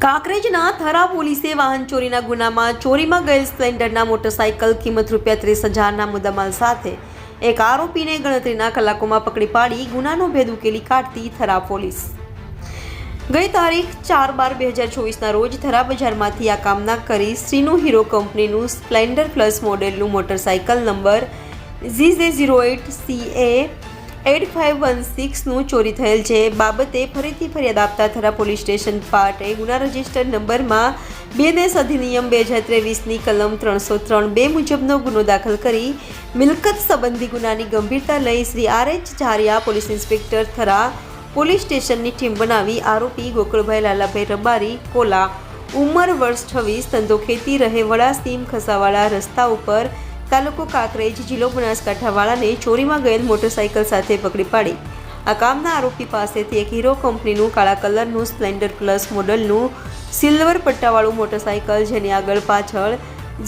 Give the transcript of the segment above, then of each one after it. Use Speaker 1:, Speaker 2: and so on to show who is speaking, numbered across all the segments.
Speaker 1: કાંકરેજના થરા પોલીસે વાહન ચોરીના ગુનામાં ચોરીમાં ગયેલ સ્પ્લેન્ડરના મોટરસાઇકલ કિંમત ₹30,000ના મુદ્દામાલ સાથે એક આરોપીને ગણતરીના કલાકોમાં પકડી પાડી ગુનાનો ભેદ ઉકેલી કાઢતી થરા પોલીસ ગઈ તારીખ 4/12/2024ના રોજ થરા બજારમાંથી આ કામના કરી શ્રીનો હીરો કંપનીનું સ્પ્લેન્ડર પ્લસ મોડેલનું મોટરસાઇકલ નંબર GJ08CA8516નું ચોરી થયેલ છે. બાબતે ફરીથી ફરિયાદ આપતા થરા પોલીસ સ્ટેશન પાટે ગુના રજિસ્ટર નંબરમાં 2 અધિનિયમ 2023ની કલમ 303(2) મુજબનો ગુનો દાખલ કરી મિલકત સંબંધી ગુનાની ગંભીરતા લઈ Shri R.H. Jhariya police inspector Thara police સ્ટેશનની ટીમ બનાવી આરોપી ગોકળભાઈ લાલાભાઈ રબારી કોલા ઉંમર વર્ષ 26 ધંધો ખેતી રહે વડાસીમ ખસાવાળા રસ્તા ઉપર તાલુકો કાંકરેજ જિલ્લો બનાસકાંઠાવાળાને ચોરીમાં ગયેલ મોટરસાઇકલ સાથે પકડી પાડી આ કામના આરોપી પાસેથી એક હીરો કંપનીનું કાળા કલરનું સ્પ્લેન્ડર પ્લસ મોડલનું સિલ્વર પટ્ટાવાળું મોટરસાઇકલ જેની આગળ પાછળ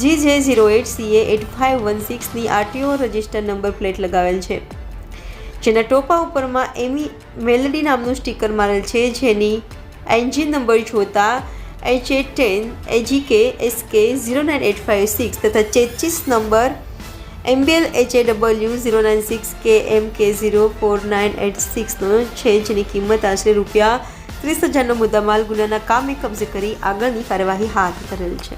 Speaker 1: GJ08CA8516ની RTO રજિસ્ટર નંબર પ્લેટ લગાવેલ છે, જેના ટોપા ઉપરમાં એમી મેલડી નામનું સ્ટીકર મારેલ છે, જેની એન્જિન નંબર જોતા HA10 AGK SK 09856 તથા ચેચિસ નંબર MBL HAW 096 KMK 04986નો છે, જેની કિંમત આશરે ₹30,000નો મુદ્દામાલ ગુનાના કામે કબજે કરી આગળની કાર્યવાહી હાથ ધરેલ છે.